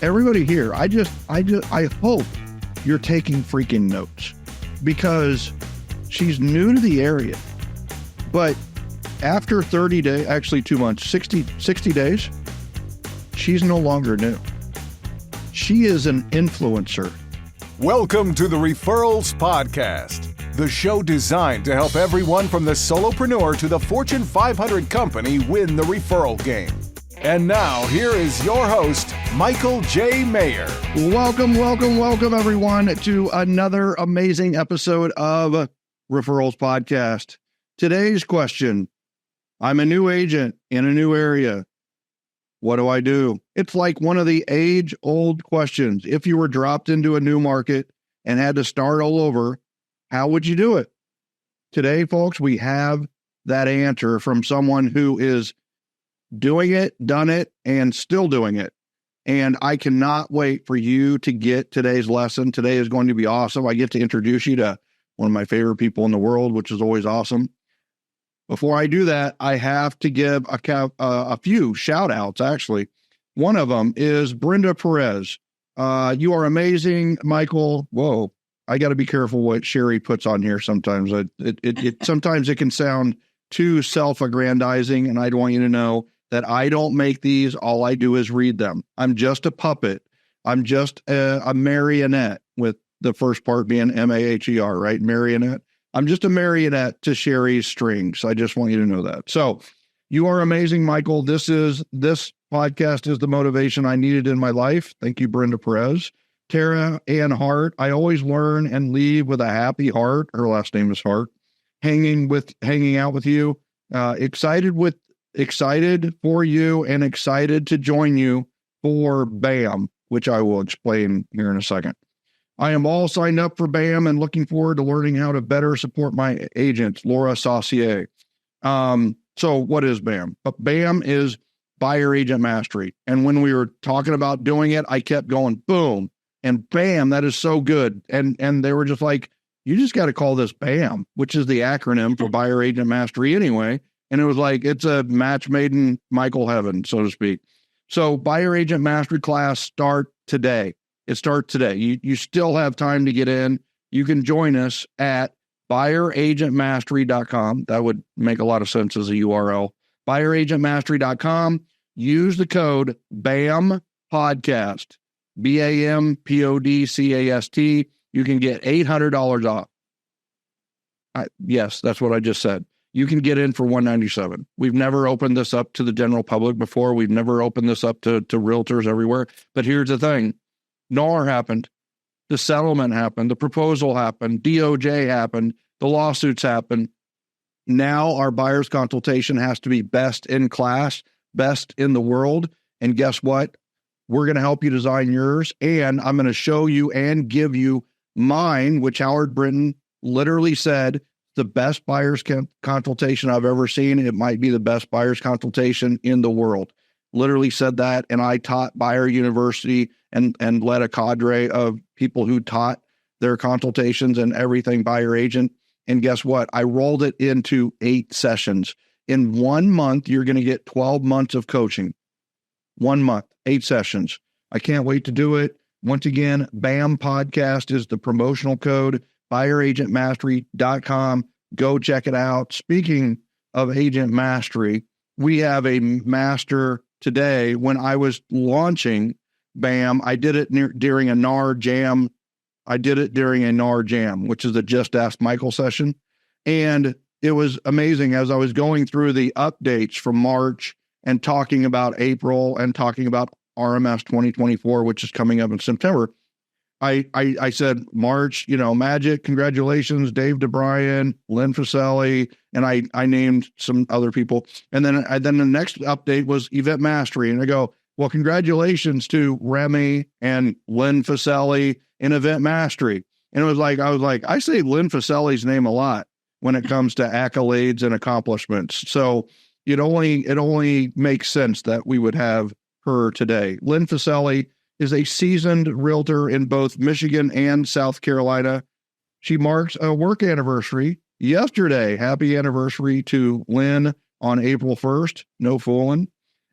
everybody here, I hope you're taking freaking notes, because she's new to the area, but after 30 days, actually 2 months, 60 days, she's no longer new. She is an influencer. Welcome to the Referrals Podcast, the show designed to help everyone from the solopreneur to the Fortune 500 company win the referral game. And now, here is your host, Michael J. Maher. Welcome, everyone, to another amazing episode of Referrals Podcast. Today's question: I'm a new agent in a new area. What do I do? It's like one of the age-old questions. If you were dropped into a new market and had to start all over, how would you do it? Today, folks, we have that answer from someone who is doing it, done it, and still doing it. And I cannot wait for you to get today's lesson. Today is going to be awesome. I get to introduce you to one of my favorite people in the world, which is always awesome. Before I do that, I have to give a few shout outs, actually. One of them is Brenda Perez. You are amazing, Michael. Whoa, I got to be careful what Sherry puts on here sometimes. Sometimes it can sound too self-aggrandizing, and I'd want you to know that I don't make these. All I do is read them. I'm just a puppet. I'm just a marionette, with the first part being M-A-H-E-R, right? Marionette. I'm just a marionette to Sherry's strings. I just want you to know that. So you are amazing, Michael. This podcast is the motivation I needed in my life. Thank you, Brenda Perez. Tara Ann Hart. I always learn and leave with a happy heart. Her last name is Hart. Hanging out with you. Excited for you and excited to join you for BAM, which I will explain here in a second. I am all signed up for BAM and looking forward to learning how to better support my agents, Laura Saucier. So what is BAM? BAM is Buyer Agent Mastery. And when we were talking about doing it, I kept going, boom, and BAM, that is so good. And they were just like, you just got to call this BAM, which is the acronym for Buyer Agent Mastery anyway. And it was like, it's a match made in Michael heaven, so to speak. So Buyer Agent Mastery class start today. It starts today. You still have time to get in. You can join us at buyeragentmastery.com. That would make a lot of sense as a URL. Buyeragentmastery.com. Use the code BAM podcast, BAMPODCAST. You can get $800 off. Yes, that's what I just said. You can get in for $197. We've never opened this up to the general public before. We've never opened this up to realtors everywhere. But here's the thing. NAR happened. The settlement happened. The proposal happened. DOJ happened. The lawsuits happened. Now our buyer's consultation has to be best in class, best in the world. And guess what? We're going to help you design yours. And I'm going to show you and give you mine, which Howard Brinton literally said, the best buyer's consultation I've ever seen. It might be the best buyer's consultation in the world. Literally said that. And I taught Buyer University and led a cadre of people who taught their consultations and everything buyer agent. And guess what? I rolled it into 8 sessions. In 1 month, you're going to get 12 months of coaching. 1 month, 8 sessions. I can't wait to do it. Once again, BAM podcast is the promotional code, buyeragentmastery.com. Go check it out. Speaking of agent mastery, we have a master today. When I was launching BAM, I did it during a NAR jam. which is a Just Ask Michael session. And it was amazing as I was going through the updates from March and talking about April and talking about RMS 2024, which is coming up in September. I said, March, Magic, congratulations, Dave DeBryan, Lynne Fiscelli, and I named some other people. And then the next update was Event Mastery. And I go, well, congratulations to Remy and Lynne Fiscelli in Event Mastery. And I was like, I say Lynne Fiscelli's name a lot when it comes to accolades and accomplishments. So it only makes sense that we would have her today. Lynne Fiscelli is a seasoned realtor in both Michigan and South Carolina. She marks a work anniversary yesterday. Happy anniversary to Lynn on April 1st. No fooling.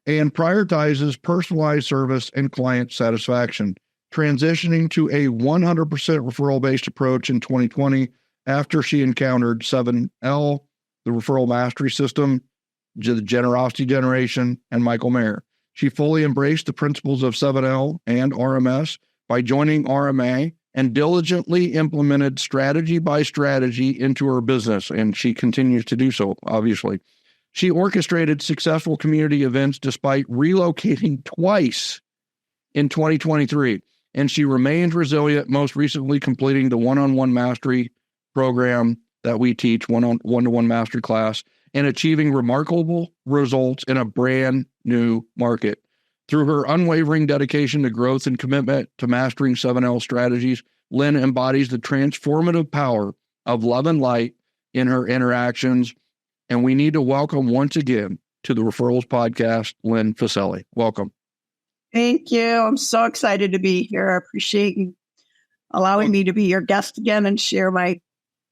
and prioritizes personalized service and client satisfaction, transitioning to a 100% referral-based approach in 2020 after she encountered 7L, the Referral Mastery System, the Generosity Generation, and Michael Maher. She fully embraced the principles of 7L and RMS by joining RMA and diligently implemented strategy by strategy into her business, and she continues to do so, obviously. She orchestrated successful community events despite relocating twice in 2023, and she remained resilient, most recently completing the one-on-one mastery program that we teach, one-to-one mastery class, and achieving remarkable results in a brand new market. Through her unwavering dedication to growth and commitment to mastering 7L strategies, Lynne embodies the transformative power of love and light in her interactions. And we need to welcome once again to the Referrals Podcast, Lynne Fiscelli. Welcome. Thank you. I'm so excited to be here. I appreciate you allowing me to be your guest again and share my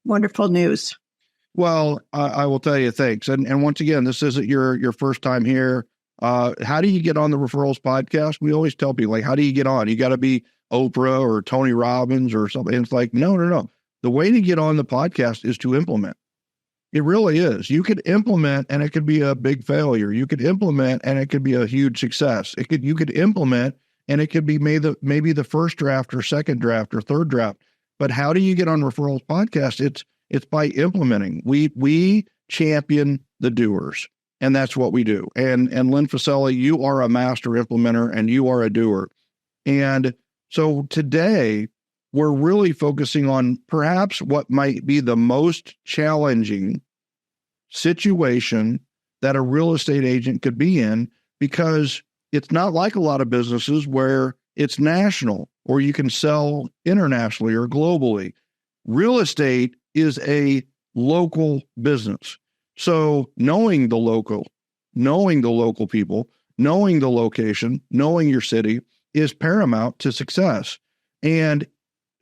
wonderful news. Well, I will tell you, thanks. And once again, this isn't your first time here. How do you get on the Referrals Podcast? We always tell people, like, how do you get on? You got to be Oprah or Tony Robbins or something. And it's like, no. The way to get on the podcast is to implement. It really is. You could implement and it could be a big failure. You could implement and it could be a huge success. You could implement and it could be maybe the first draft or second draft or third draft. But how do you get on Referrals Podcast? It's by implementing. We champion the doers, and that's what we do. And Lynne Fiscelli, you are a master implementer and you are a doer. And so today we're really focusing on perhaps what might be the most challenging situation that a real estate agent could be in, because it's not like a lot of businesses where it's national or you can sell internationally or globally. Real estate is a local business. So knowing the local people, knowing the location, knowing your city is paramount to success. And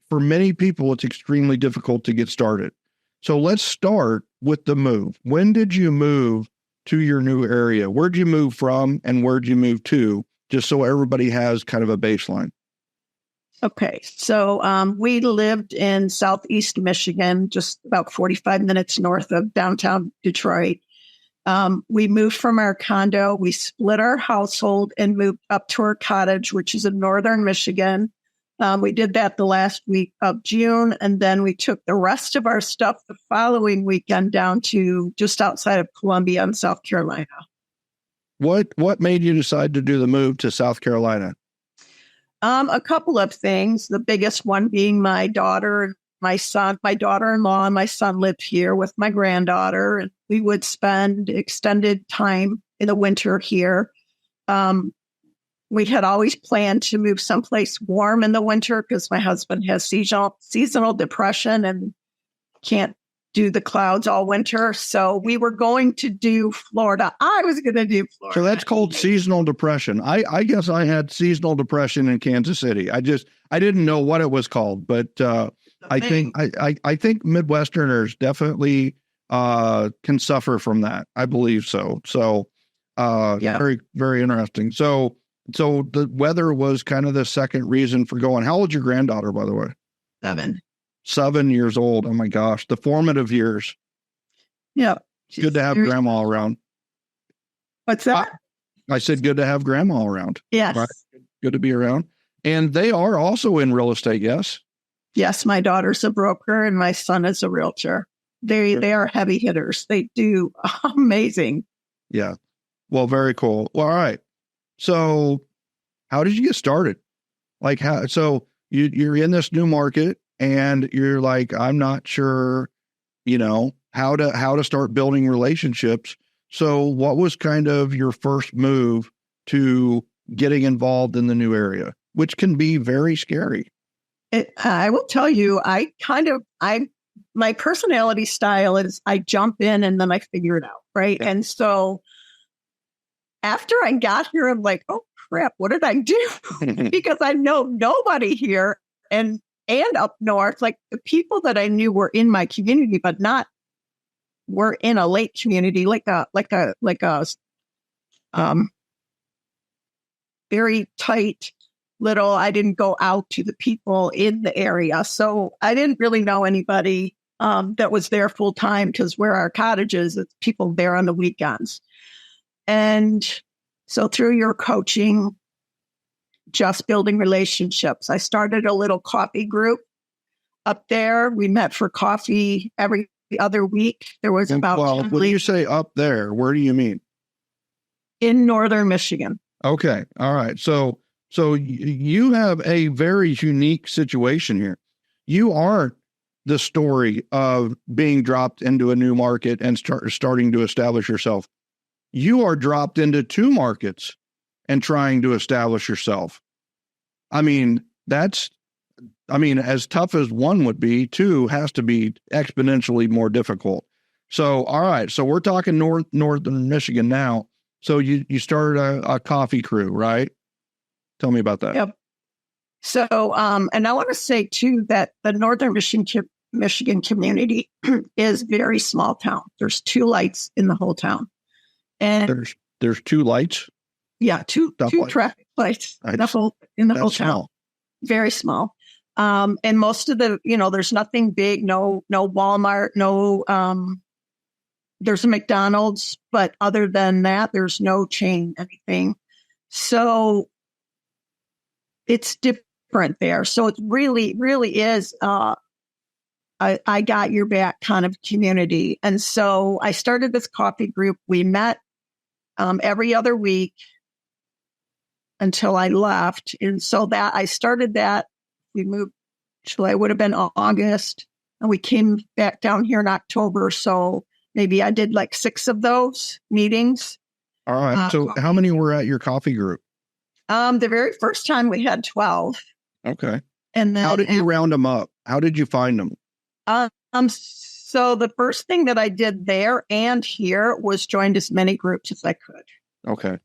for many people, it's extremely difficult to get started. So let's start with the move. When did you move to your new area? Where'd you move from and where'd you move to? Just so everybody has kind of a baseline. Okay. So we lived in Southeast Michigan, just about 45 minutes north of downtown Detroit. We moved from our condo. We split our household and moved up to our cottage, which is in northern Michigan. We did that the last week of June, and then we took the rest of our stuff the following weekend down to just outside of Columbia in South Carolina. What made you decide to do the move to South Carolina? A couple of things. The biggest one being my daughter and my son. My daughter-in-law and my son lived here with my granddaughter, and we would spend extended time in the winter here. We had always planned to move someplace warm in the winter because my husband has seasonal depression and can't do the clouds all winter. So we were going to do Florida. I was going to do Florida. So that's called seasonal depression. I guess I had seasonal depression in Kansas City. I didn't know what it was called, but I think Midwesterners definitely can suffer from that. I believe so. So yeah. Very, very interesting. So the weather was kind of the second reason for going. How old's your granddaughter, by the way? 7 years old. Oh my gosh. The formative years. Yeah. Good to have grandma around. What's that? I said, good to have grandma around. Yes. Right? Good to be around. And they are also in real estate. Yes. Yes. My daughter's a broker and my son is a realtor. They are heavy hitters. They do amazing. Yeah. Well, very cool. Well, all right. So how did you get started? Like so you're in this new market and you're like, I'm not sure, how to start building relationships. So what was kind of your first move to getting involved in the new area, which can be very scary? I will tell you, my personality style is I jump in and then I figure it out. Right. Yeah. And so after I got here, I'm like, oh crap, what did I do? Because I know nobody here and up north, like the people that I knew were in my community, but were in a lake community, like a very tight little, I didn't go out to the people in the area. So I didn't really know anybody that was there full time, because where our cottage is, it's people there on the weekends. And so through your coaching, just building relationships, I started a little coffee group up there. We met for coffee every other week. There was about when you say up there, where do you mean? In northern Michigan. Okay. All right. So you have a very unique situation here. You aren't the story of being dropped into a new market and starting to establish yourself. You are dropped into two markets and trying to establish yourself. I mean, as tough as one would be, two has to be exponentially more difficult. So, all right. So we're talking northern Michigan now. So you started a coffee crew, right? Tell me about that. Yep. So, and I want to say too, that the northern Michigan community is very small town. There's 2 lights in the whole town. And there's 2 lights? Yeah, two traffic lights in the whole town. Small. Very small. And most of the, there's nothing big, no Walmart, there's a McDonald's, but other than that, there's no chain anything. So it's different there. So it really, really is, I got your back kind of community. And so I started this coffee group. We met every other week until I left. And so that I started that. We moved, it would have been August, and we came back down here in October. So maybe I did like 6 of those meetings. All right. So how many were at your coffee group? The very first time we had 12. Okay. And then how did you round them up? How did you find them? So the first thing that I did there and here was joined as many groups as I could. Okay.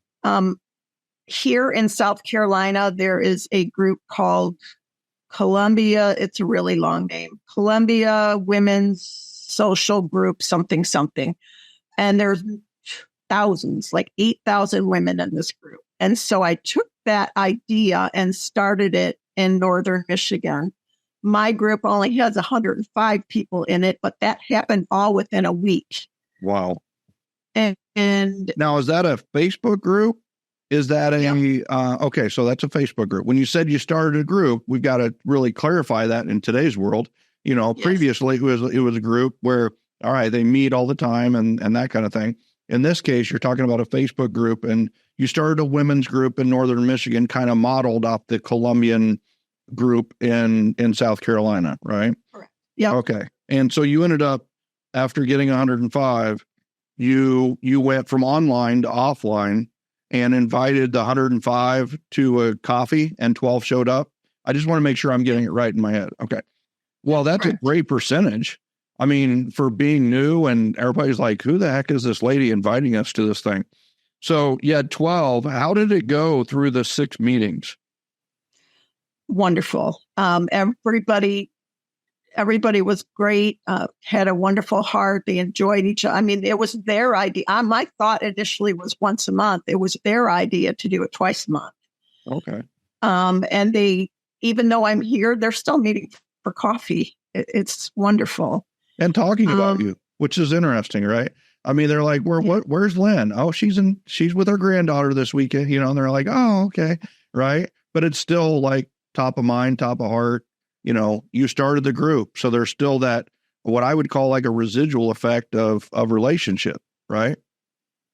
Here in South Carolina, there is a group called Columbia. It's a really long name. Columbia Women's Social Group, something. And there's thousands, like 8,000 women in this group. And so I took that idea and started it in northern Michigan. My group only has 105 people in it, but that happened all within a week. Wow. And now, is that a Facebook group? Is that okay, so that's a Facebook group. When you said you started a group, we've got to really clarify that in today's world. Yes. Previously it was a group where, all right, they meet all the time and that kind of thing. In this case, you're talking about a Facebook group, and you started a women's group in northern Michigan, kind of modeled off the Columbian group in South Carolina, right? Correct. Yeah. Okay. And so you ended up, after getting 105, you went from online to offline and invited the 105 to a coffee, and 12 showed up. I just want to make sure I'm getting it right in my head. Okay. Well, that's a great percentage. I mean, for being new, and everybody's like, who the heck is this lady inviting us to this thing? So you had 12. How did it go through the 6 meetings? Wonderful. Everybody was great, had a wonderful heart. They enjoyed each other. I mean, it was their idea. My thought initially was once a month. It was their idea to do it twice a month. Okay. And they, even though I'm here, they're still meeting for coffee. It's wonderful. And talking about you, which is interesting, right? I mean, they're like, where's Lynne? Oh, she's with her granddaughter this weekend, and they're like, oh, okay. Right. But it's still like top of mind, top of heart. You started the group. So there's still that, what I would call like a residual effect of relationship. Right.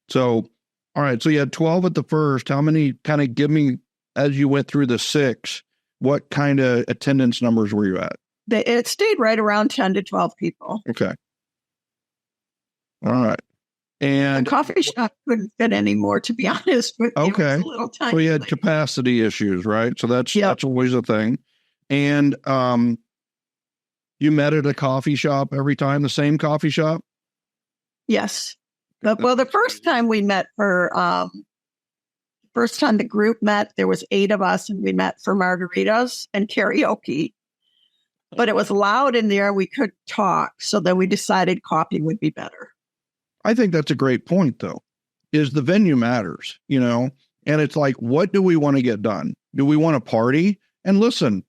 So, all right. So you had 12 at the first. How many, kind of give me, as you went through the 6, what kind of attendance numbers were you at? It stayed right around 10 to 12 people. Okay. All right. And the coffee shop couldn't fit anymore, to be honest with you. Okay. It was a little tiny. So you had capacity issues, right? So that's always a thing. And you met at a coffee shop every time, the same coffee shop? Yes. Well, the first time we met first time the group met, there was 8 of us, and we met for margaritas and karaoke. But it was loud in there. We couldn't talk. So then we decided coffee would be better. I think that's a great point, though, is the venue matters, And it's like, what do we want to get done? Do we want to party? And listen,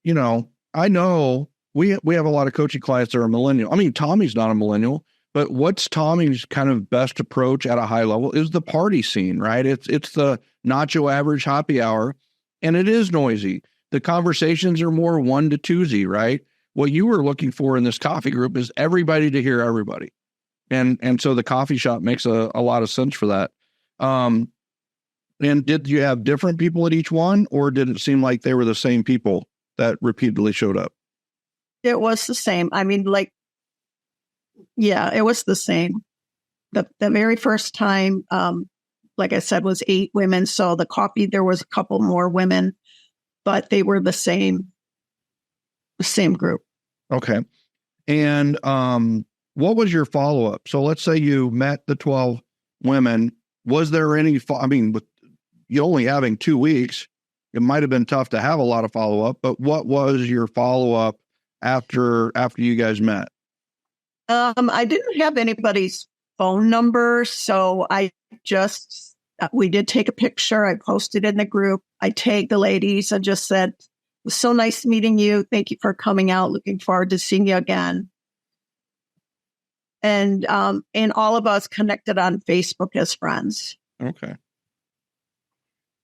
I know we have a lot of coaching clients that are millennial. I mean, Tommy's not a millennial, but what's Tommy's kind of best approach at a high level is the party scene, right? It's the nacho average happy hour, and it is noisy. The conversations are more one to twosie, right? What you were looking for in this coffee group is everybody to hear everybody. And so the coffee shop makes a lot of sense for that. And did you have different people at each one, or did it seem like they were the same people that repeatedly showed up? It was the same. I mean, it was the same. The very first time, like I said, was 8 women. So the coffee, there was a couple more women, but they were the same group. Okay. And what was your follow-up? So let's say you met the 12 women. Was there any, with you only having 2 weeks, it might have been tough to have a lot of follow-up, but what was your follow-up after you guys met? I didn't have anybody's phone number, so we did take a picture. I posted in the group. I tagged the ladies and just said, "It was so nice meeting you. Thank you for coming out. Looking forward to seeing you again." And all of us connected on Facebook as friends. Okay.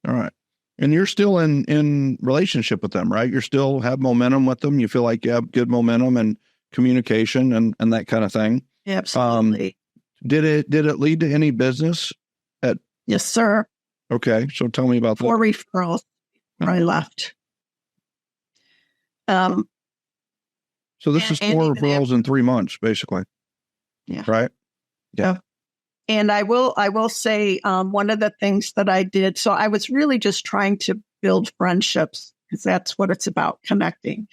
All right. And you're still in relationship with them, right? You still have momentum with them. You feel like you have good momentum and communication and that kind of thing. Absolutely. Did it lead to any business? Yes, sir. Okay. So tell me about that. 4 referrals before I left. So this is 4 referrals in 3 months, basically. Yeah. Right. Yeah. And I will say one of the things that I did, so I was really just trying to build friendships because that's what it's about, connecting.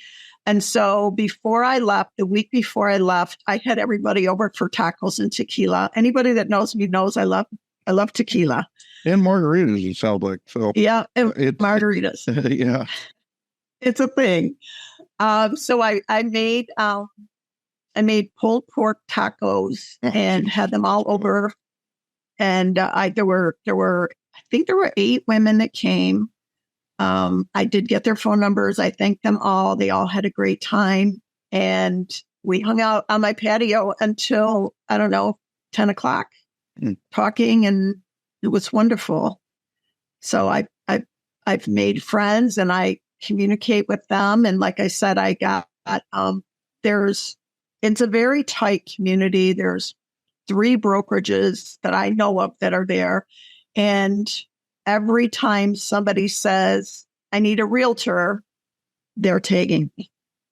And so before I left, the week before I left, I had everybody over for tacos and tequila. Anybody that knows me knows I love tequila. And margaritas, it sounds like. So yeah, margaritas. Yeah. It's a thing. So I made pulled pork tacos and had them all over. And there were I think there were 8 women that came. I did get their phone numbers. I thanked them all. They all had a great time. And we hung out on my patio until, 10 o'clock talking, and it was wonderful. So I've made friends and I communicate with them. And like I said, I got, it's a very tight community. There's 3 brokerages that I know of that are there. And every time somebody says, "I need a realtor," they're tagging me.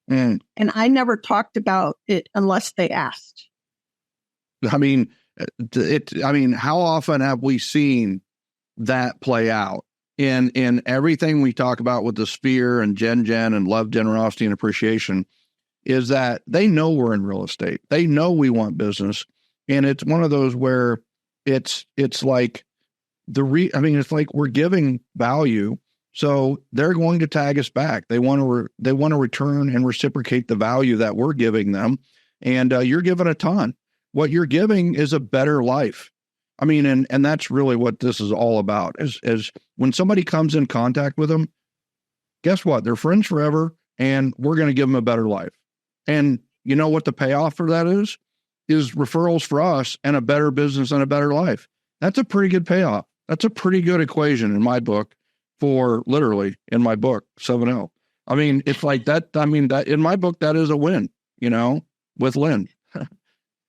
And I never talked about it unless they asked. I mean, how often have we seen that play out in everything we talk about with the sphere and Gen and love, generosity, and appreciation, is that they know we're in real estate. They know we want business. And it's one of those where it's like it's like we're giving value. So they're going to tag us back. They want to return and reciprocate the value that we're giving them. And you're giving a ton. What you're giving is a better life. I mean, and that's really what this is all about is when somebody comes in contact with them, guess what? They're friends forever, and we're going to give them a better life. And you know what the payoff for that is referrals for us and a better business and a better life. That's a pretty good payoff. That's a pretty good equation in my book in my book, 7L. I mean, it's like that. I mean, that in my book, that is a win, with Lynne.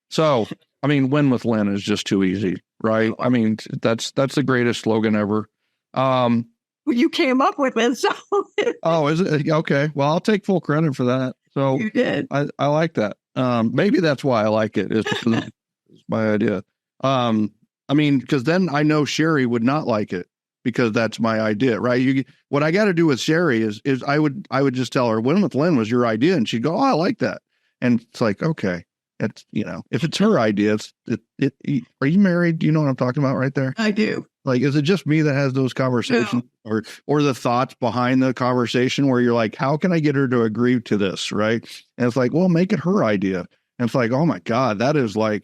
So, I mean, win with Lynne is just too easy, right? I mean, that's the greatest slogan ever. You came up with it. So. Oh, is it? Okay. Well, I'll take full credit for that. So you did. I like that. Maybe that's why I like it. It's my idea. I mean, because then I know Sherry would not like it because that's my idea, right? What I got to do with Sherry is I would just tell her, "Win with Lynne was your idea," and she'd go, "Oh, I like that." And it's like, okay, it's if it's her idea, are you married? Do you know what I'm talking about right there? I do. Like, is it just me that has those conversations, or the thoughts behind the conversation where you're like, how can I get her to agree to this, right? And it's like, well, make it her idea. And it's like, oh my God, that is a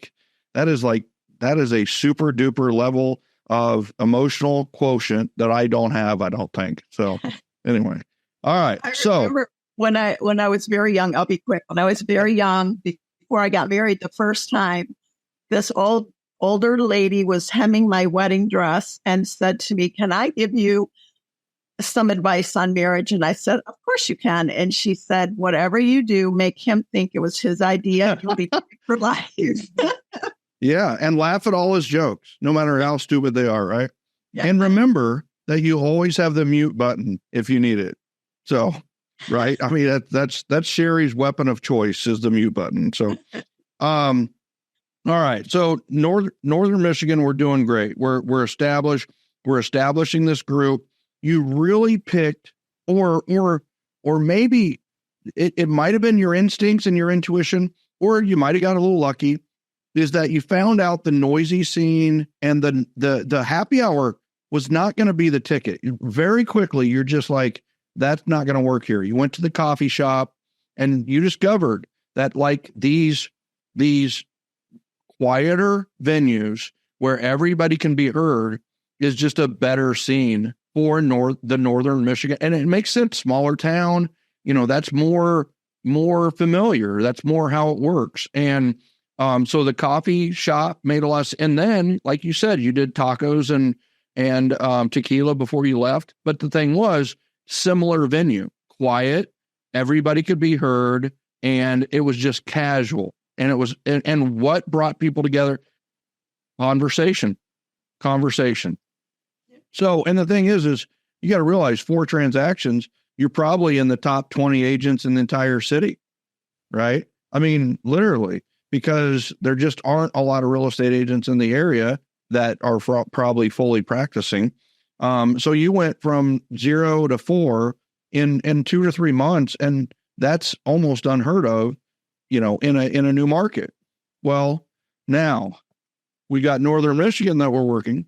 super duper level of emotional quotient that I don't have, I don't think. So anyway. All right. I remember when I was very young, I'll be quick. When I was very young, before I got married the first time, this older lady was hemming my wedding dress and said to me, "Can I give you some advice on marriage?" And I said, "Of course you can." And she said, "Whatever you do, make him think it was his idea. You'll be for life." Yeah. And laugh at all his jokes, no matter how stupid they are. Right. Yeah. And remember that you always have the mute button if you need it. So, right. I mean, that's Sherry's weapon of choice is the mute button. So, all right. So Northern Michigan, we're doing great. We're established. We're establishing this group. You really picked, or maybe it might have been your instincts and your intuition, or you might have got a little lucky, is that you found out the noisy scene and the happy hour was not going to be the ticket. Very quickly, you're just like, that's not going to work here. You went to the coffee shop and you discovered that like these quieter venues where everybody can be heard is just a better scene for the Northern Michigan. And it makes sense. Smaller town, that's more familiar. That's more how it works. And so the coffee shop made a lot of, and then, like you said, you did tacos and tequila before you left. But the thing was, similar venue, quiet, everybody could be heard, and it was just casual. And it was, and what brought people together? Conversation. So, and the thing is you got to realize 4 transactions, you're probably in the top 20 agents in the entire city, right? I mean, literally, because there just aren't a lot of real estate agents in the area that are probably fully practicing. So you went from 0 to 4 in 2 to 3 months, and that's almost unheard of, in a new market. Well, now we got Northern Michigan that we're working.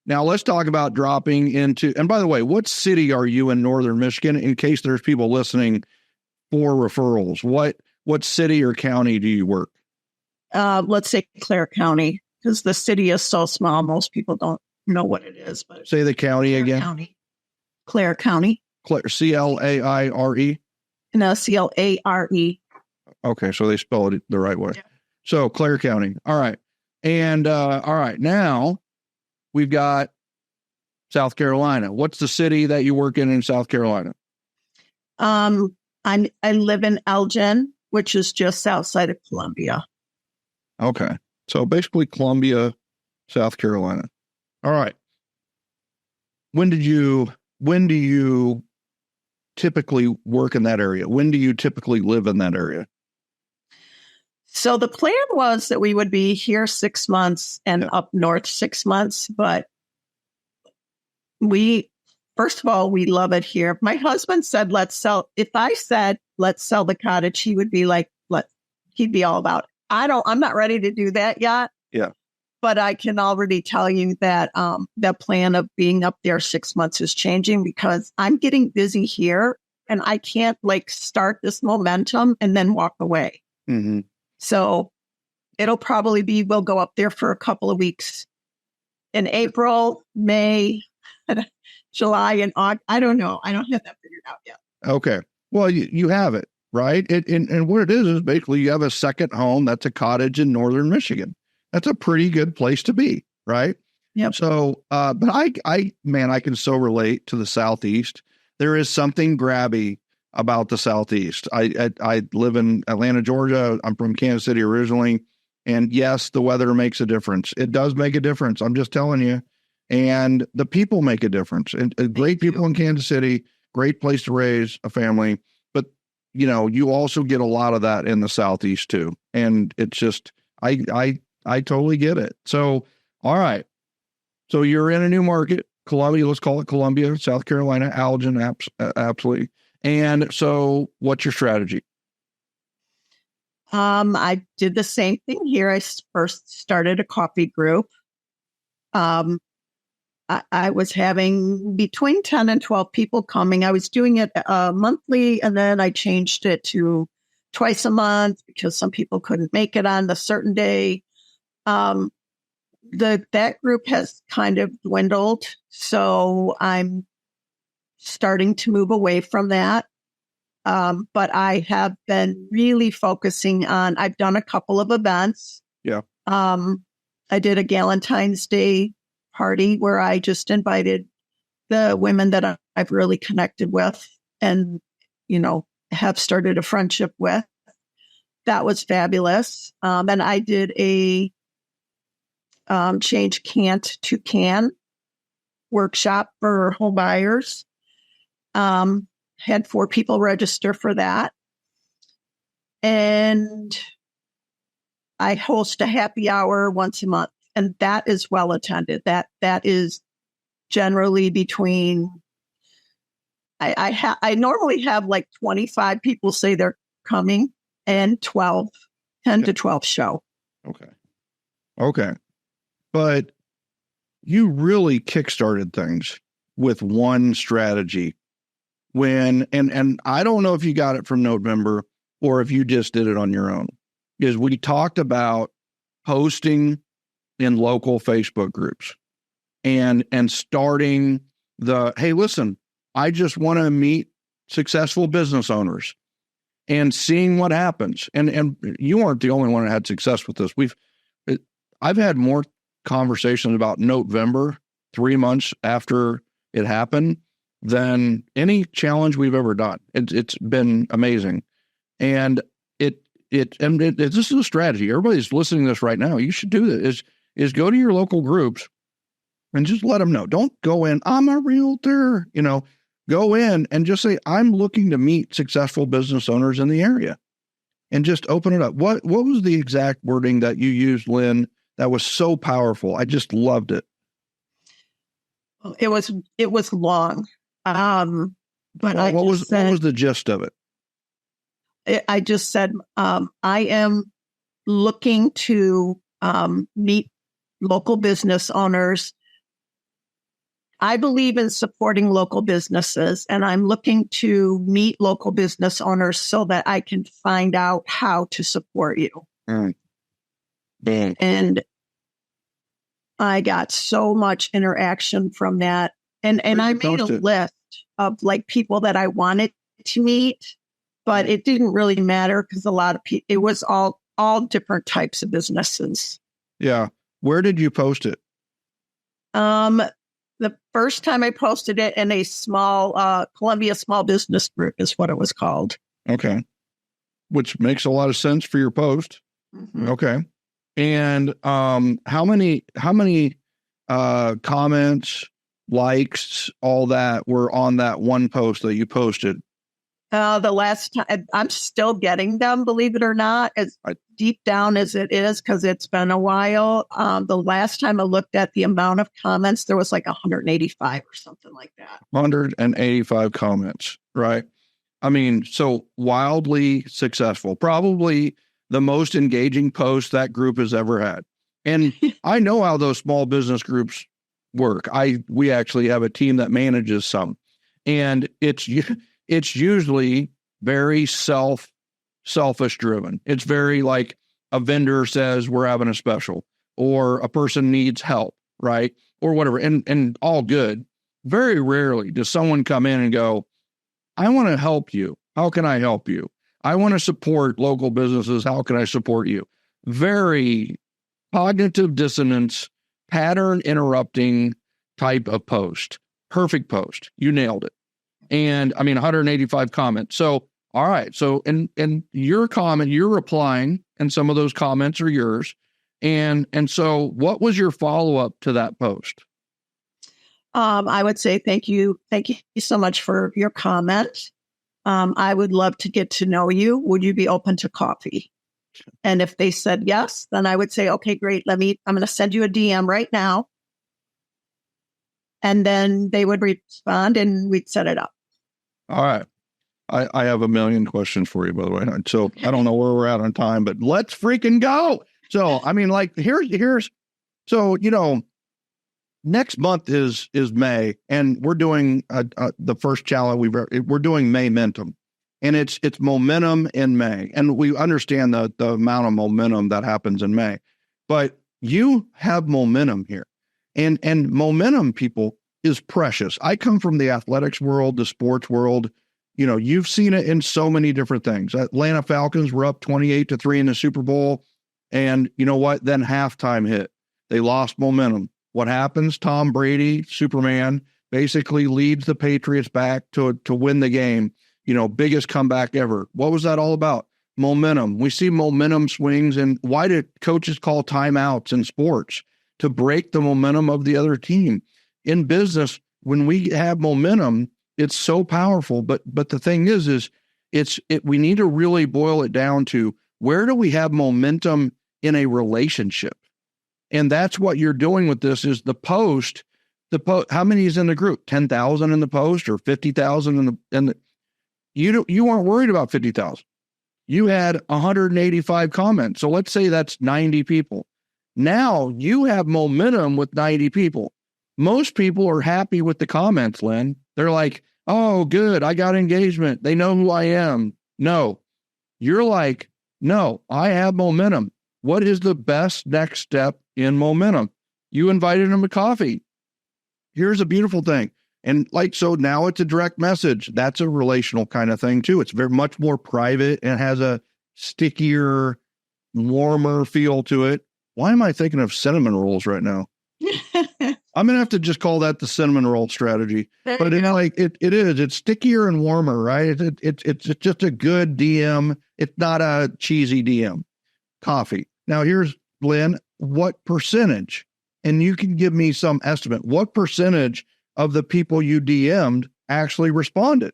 Now let's talk about dropping into, and by the way, what city are you in Northern Michigan in case there's people listening for referrals? What city or county do you work? Let's say Clare County, because the city is so small, most people don't know what it is. But say the county again. Clare County. Clare, Claire. No, Clare. Okay, so they spell it the right way. Yeah. So Clare County. All right. And all right, now we've got South Carolina. What's the city that you work in South Carolina? I live in Elgin, which is just outside of Columbia. Okay. So basically Columbia, South Carolina. All right. When do you typically work in that area? When do you typically live in that area? So the plan was that we would be here 6 months and up north 6 months, but first of all, we love it here. My husband said, let's sell. If I said, let's sell the cottage, he would be like, he'd be all about it. I'm not ready to do that yet. Yeah. But I can already tell you that the plan of being up there 6 months is changing because I'm getting busy here and I can't start this momentum and then walk away. Mm-hmm. So it'll probably be, we'll go up there for a couple of weeks in April, May, July, and August. I don't know. I don't have that figured out yet. Okay. Well, you have it, right? And what it is basically you have a second home. That's a cottage in Northern Michigan. That's a pretty good place to be, right? Yep. So, but I can so relate to the Southeast. There is something grabby about the Southeast. I live in Atlanta, Georgia. I'm from Kansas City originally. And yes, the weather makes a difference. It does make a difference. I'm just telling you. And the people make a difference. And great people in Kansas City, great place to raise a family. But, you also get a lot of that in the Southeast too. And it's just, I totally get it. So, all right. So you're in a new market, Columbia, let's call it Columbia, South Carolina, Elgin, absolutely. And so what's your strategy? I did the same thing here. I first started a coffee group. I was having between 10 and 12 people coming. I was doing it monthly, and then I changed it to twice a month because some people couldn't make it on a certain day. That group has kind of dwindled. So I'm starting to move away from that. But I have been really focusing on, I've done a couple of events. Yeah. I did a Galentine's Day party where I just invited the women that I've really connected with and, have started a friendship with. That was fabulous. And I did a change can't to can workshop for home buyers. Had 4 people register for that. And I host a happy hour once a month, and that is well attended. That is generally between, I normally have like 25 people say they're coming and 10 to 12 show. Okay. But you really kickstarted things with one strategy and I don't know if you got it from November or if you just did it on your own, is we talked about posting in local Facebook groups and starting hey, listen, I just want to meet successful business owners and seeing what happens. And you aren't the only one that had success with this. I've had more conversations about November 3 months after it happened than any challenge we've ever done. It's been amazing. And this is a strategy. Everybody's listening to this right now. You should do this is go to your local groups and just let them know. Don't go in, I'm a realtor, go in and just say, I'm looking to meet successful business owners in the area, and just open it up. What was the exact wording that you used, Lynn, that was so powerful? I just loved it. It was long. But what was the gist of it? I just said, I am looking to meet local business owners. I believe in supporting local businesses, and I'm looking to meet local business owners so that I can find out how to support you. And I got so much interaction from that. And I made a list of like people that I wanted to meet, but it didn't really matter because a lot of people, it was all different types of businesses. Yeah. Where did you post it? The first time I posted it in a small, Columbia Small Business Group is what it was called. Okay. Which makes a lot of sense for your post. Mm-hmm. Okay. And how many comments, likes, all that were on that one post that you posted? The last time, I'm still getting them, believe it or not, as deep down as it is, because it's been a while. The last time I looked at the amount of comments, there was like 185 or something like that. 185 comments, right? I mean, so wildly successful. Probably the most engaging post that group has ever had. And I know how those small business groups work. We actually have a team that manages some, and it's usually very selfish driven. It's very like a vendor says we're having a special, or a person needs help, right? Or whatever. And all good. Very rarely does someone come in and go, I want to help you. How can I help you? I want to support local businesses. How can I support you? Very cognitive dissonance, pattern interrupting type of post. Perfect post. You nailed it. And I mean, 185 comments. So, all right. So, and your comment, you're replying, and some of those comments are yours. And so what was your follow-up to that post? I would say, thank you. Thank you so much for your comment. I would love to get to know you. Would you be open to coffee? And if they said yes, then I would say, okay, great. I'm going to send you a DM right now. And then they would respond and we'd set it up. All right. I have a million questions for you, by the way. So I don't know where we're at on time, but let's freaking go. So, I mean, like here's, so, next month is May, and we're doing the first challenge we're doing Maymentum, and it's momentum in May. And we understand the amount of momentum that happens in May, but You have momentum here. And momentum, people, is precious. I come from the athletics world, the sports world. You've seen it in so many different things. Atlanta Falcons were up 28-3 in the Super Bowl. And you know what? Then halftime hit. They lost momentum. What happens? Tom Brady, Superman, basically leads the Patriots back to win the game. Biggest comeback ever. What was that all about? Momentum. We see momentum swings. And why do coaches call timeouts in sports? To break the momentum of the other team. In business, when we have momentum, it's so powerful. But the thing is we need to really boil it down to, where do we have momentum in a relationship? And that's what you're doing with this is the post. How many is in the group? 10,000 in the post or 50,000 in the you weren't worried about 50,000. You had 185 comments. So let's say that's 90 people. Now you have momentum with 90 people. Most people are happy with the comments, Lynn. They're like, oh, good, I got engagement. They know who I am. No, you're like, no, I have momentum. What is the best next step in momentum? You invited them to coffee. Here's a beautiful thing. And so now it's a direct message. That's a relational kind of thing too. It's very much more private and has a stickier, warmer feel to it. Why am I thinking of cinnamon rolls right now? I'm going to have to just call that the cinnamon roll strategy. But it's stickier and warmer, right? It's just a good DM. It's not a cheesy DM. Coffee. Now here's, Lynn, what percentage, and you can give me some estimate, what percentage of the people you DM'd actually responded?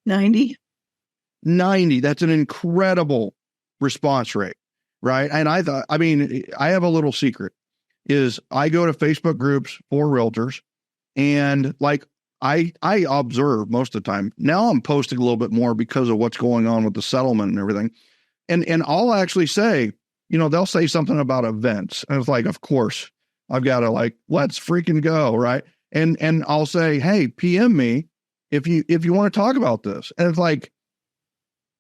90. 90. That's an incredible response rate, right? And I have a little secret is I go to Facebook groups for realtors, and I observe most of the time. Now I'm posting a little bit more because of what's going on with the settlement and everything. And I'll actually say, they'll say something about events. And it's like, of course, I've got to let's freaking go, right? And I'll say, hey, PM me if you want to talk about this. And it's like,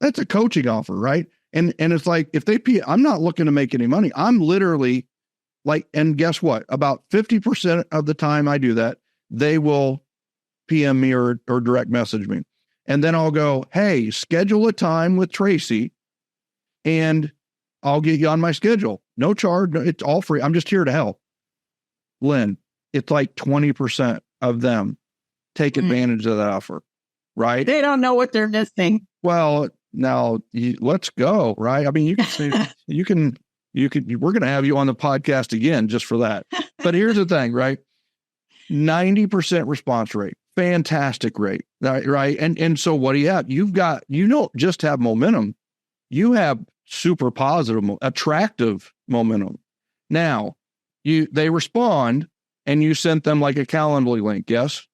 that's a coaching offer, right? And it's like, if they I'm not looking to make any money. I'm literally and guess what? About 50% of the time I do that, they will PM me or direct message me. And then I'll go, hey, schedule a time with Tracy and I'll get you on my schedule. No charge. It's all free. I'm just here to help. Lynn, it's like 20% of them take advantage of that offer, right? They don't know what they're missing. Well, now let's go, right? I mean, you can say, we're going to have you on the podcast again just for that. But here's the thing, right? 90% response rate, fantastic rate, right? And so what do you have? You don't just have momentum. You have super positive, attractive momentum. Now, they respond, and you sent them like a Calendly link, yes?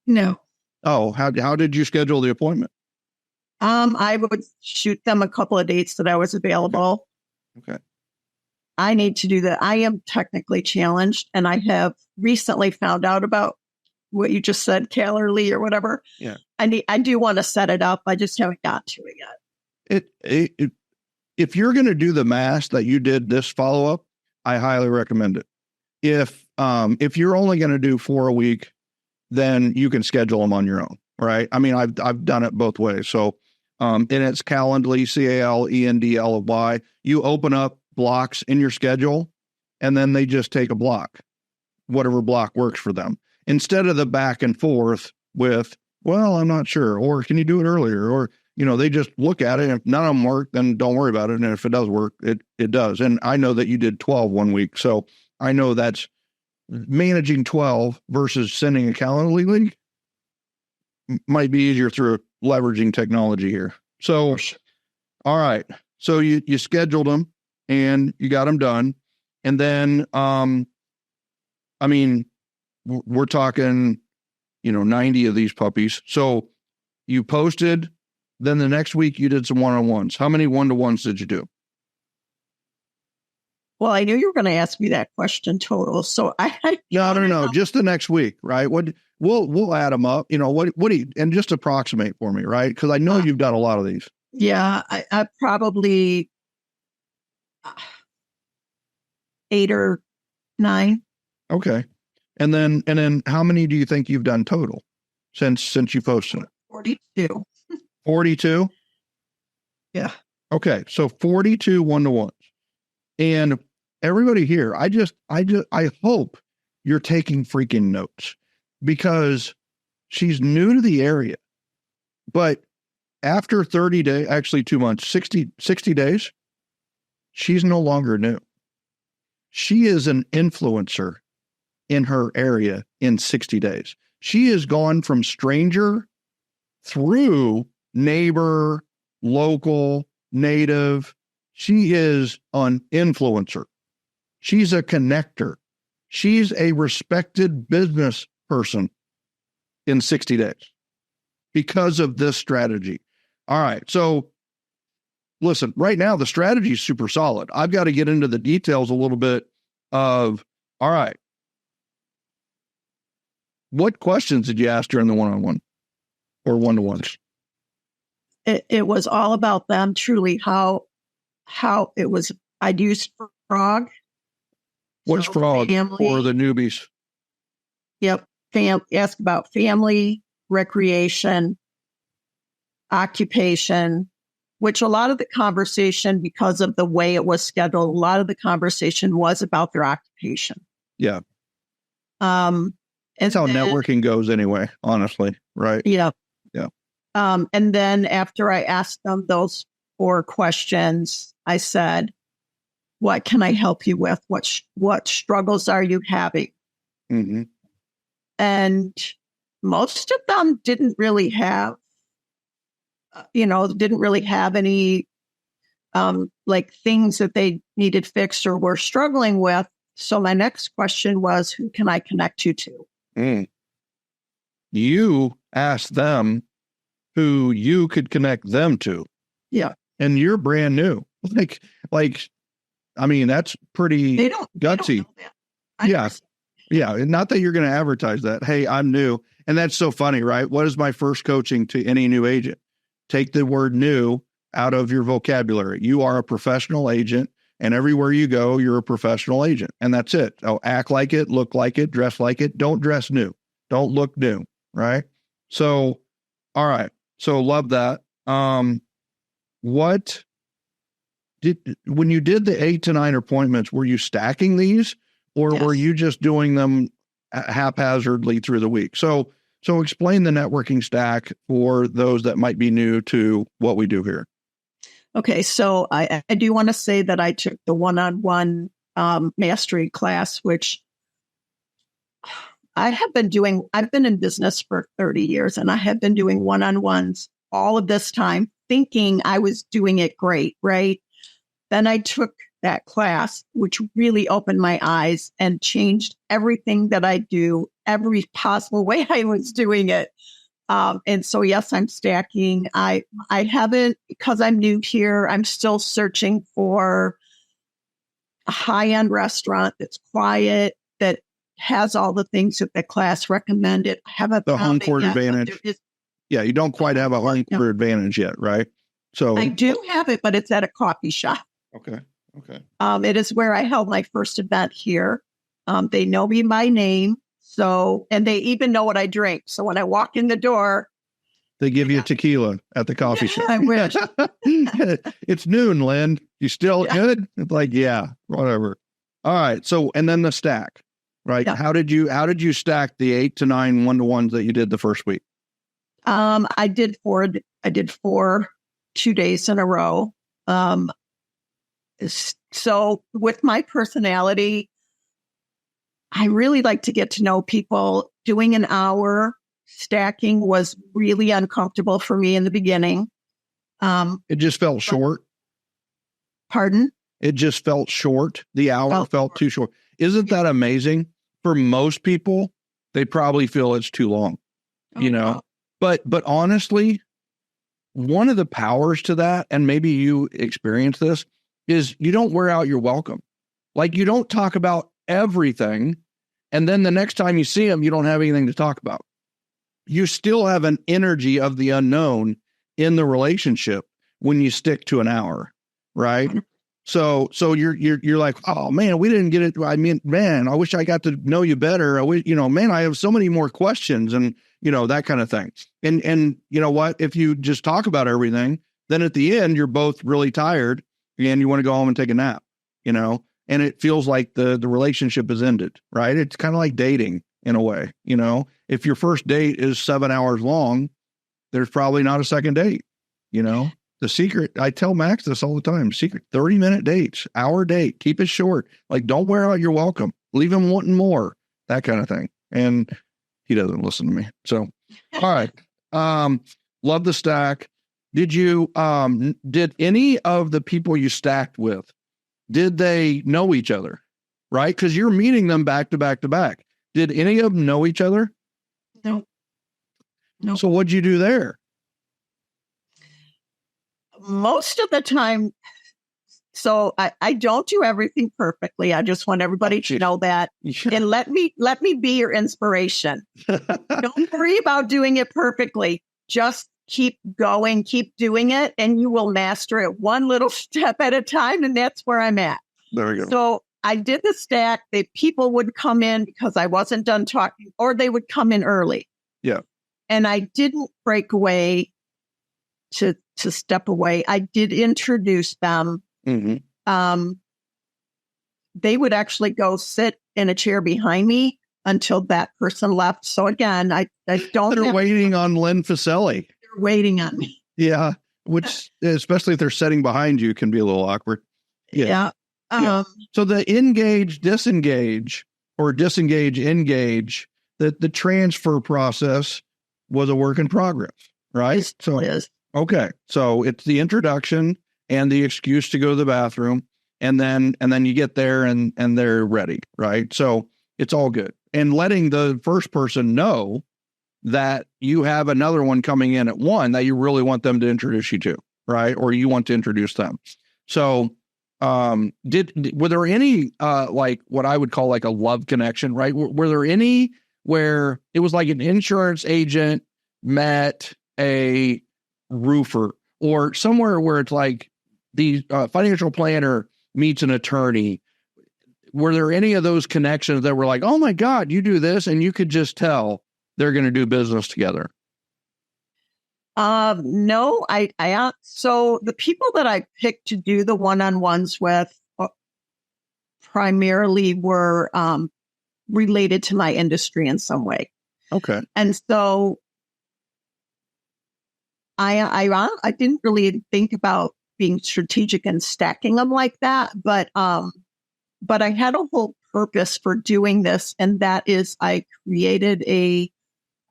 No. Oh, how did you schedule the appointment? I would shoot them a couple of dates that I was available. Okay. I need to do that. I am technically challenged, and I have recently found out about what you just said, Calendly or whatever. Yeah. I do want to set it up. I just haven't got to it yet. If you're going to do the math that you did this follow-up, I highly recommend it. If you're only going to do 4 a week, then you can schedule them on your own, right? I mean, I've done it both ways. So, and it's Calendly, Calendly. You open up blocks in your schedule, and then they just take a block, whatever block works for them, instead of the back and forth with, well, I'm not sure, or can you do it earlier? Or, they just look at it, and if none of them work, then don't worry about it. And if it does work, it does. And I know that you did 12 one week. So I know that's managing 12 versus sending a Calendly link might be easier through leveraging technology here. So, all right. So you scheduled them and you got them done. And then, we're talking, 90 of these puppies. So you posted, then the next week you did some one-on-ones. How many one-to-ones did you do? Well, I knew you were going to ask me that question total. So No, just the next week, right? We'll add them up. What do you, and just approximate for me, right? Because I know you've done a lot of these. Yeah, I probably 8 or 9. Okay. And then how many do you think you've done total since you posted it? 42. 42? Yeah. Okay. So 42 one-to-ones. And everybody here, I hope you're taking freaking notes, because she's new to the area. But after 30 days, actually 2 months, 60 days, she's no longer new. She is an influencer in her area in 60 days. She has gone from stranger through neighbor, local, native. She is an influencer. She's a connector. She's a respected business person in 60 days because of this strategy. All right. So listen, right now, the strategy is super solid. I've got to get into the details a little bit of, all right, what questions did you ask during the one-on-one or one-to-ones? It was all about them, truly, how it was. I'd used frog. What's frog for the newbies? Yep. Ask about family, recreation, occupation, which a lot of the conversation, because of the way it was scheduled, a lot of the conversation was about their occupation. Yeah. That's how networking goes anyway, honestly, right? Yeah. Yeah. And then after I asked them those 4 questions, I said, what can I help you with? What struggles are you having? Mm-hmm. And most of them didn't really have any like things that they needed fixed or were struggling with. So my next question was, who can I connect you to? You asked them who you could connect them to. Yeah. And you're brand new. I mean, that's pretty gutsy. Yeah. Yeah. Not that you're going to advertise that. Hey, I'm new. And that's so funny, right? What is my first coaching to any new agent? Take the word new out of your vocabulary. You are a professional agent, and everywhere you go, you're a professional agent. And that's it. Oh, act like it, look like it, dress like it. Don't dress new. Don't look new. Right. So, all right. So love that. When you did the 8 to 9 appointments, were you stacking these, or were you just doing them haphazardly through the week? So explain the networking stack for those that might be new to what we do here. Okay. So I do want to say that I took the one-on-one mastery class, which I've been in business for 30 years, and I have been doing one-on-ones all of this time, thinking I was doing it great, right? Then I took that class, which really opened my eyes and changed everything that I do, every possible way I was doing it. And so, yes, I'm stacking. I haven't, because I'm new here, I'm still searching for a high-end restaurant that's quiet, that has all the things that the class recommended. I haven't the home found court it yet, advantage. Yeah, you don't quite have a home court advantage yet, right? So I do have it, but it's at a coffee shop. Okay. It is where I held my first event here. They know me by name. So, and they even know what I drink. So when I walk in the door, they give you tequila at the coffee shop. I wish. It's noon, Lynn. You still good? It's like, yeah, whatever. All right. So, and then the stack, right? Yeah. How did you stack the 8 to 9 one-to-ones that you did the first week? I did 4 2 days in a row. So with my personality, I really like to get to know people. Doing an hour stacking was really uncomfortable for me in the beginning. It just felt short. Pardon? It just felt short. The hour felt too short. Isn't that amazing? For most people, they probably feel it's too long, you know? But honestly, one of the powers to that, and maybe you experience this, is you don't wear out your welcome. Like, you don't talk about everything, and then the next time you see them, you don't have anything to talk about. You still have an energy of the unknown in the relationship when you stick to an hour, right? So you're like, oh man, we didn't get it. I mean, man, I wish I got to know you better. I wish, man, I have so many more questions and, that kind of thing. And you know what, if you just talk about everything, then at the end, you're both really tired and you want to go home and take a nap, and it feels like the relationship is ended, right? It's kind of like dating in a way, if your first date is 7 hours long, there's probably not a second date, The secret, I tell Max this all the time, secret 30-minute dates, hour date, keep it short. Like, don't wear out your welcome, leave him wanting more, that kind of thing. And he doesn't listen to me. So, all right. Love the stack. Did any of the people you stacked with, did they know each other? Right? Because you're meeting them back to back to back. Did any of them know each other? No. So what'd you do there? Most of the time, so I don't do everything perfectly. I just want everybody to know that. Yeah. And let me be your inspiration. Don't worry about doing it perfectly. Just keep going, keep doing it, and you will master it one little step at a time. And that's where I'm at. There we go. So I did the stack. People would come in because I wasn't done talking, or they would come in early. Yeah. And I didn't break away to step away. I did introduce them. Mm-hmm. They would actually go sit in a chair behind me until that person left. So again, I don't. They're waiting on Lynne Fiscelli. They're waiting on me. Yeah, which especially if they're sitting behind you can be a little awkward. Yeah. So the engage, disengage, or disengage, engage. The transfer process was a work in progress, right? It is. Okay, so it's the introduction and the excuse to go to the bathroom, and then you get there and they're ready, right? So it's all good. And letting the first person know that you have another one coming in at 1 that you really want them to introduce you to, right? Or you want to introduce them. So were there any like what I would call like a love connection, right? Were there any where it was like an insurance agent met a roofer, or somewhere where it's like the financial planner meets an attorney? Were there any of those connections that were like, oh my God, you do this, and you could just tell they're going to do business together? No, so the people that I picked to do the one-on-ones with primarily were related to my industry in some way. Okay. And so I didn't really think about being strategic and stacking them like that, but I had a whole purpose for doing this, and that is I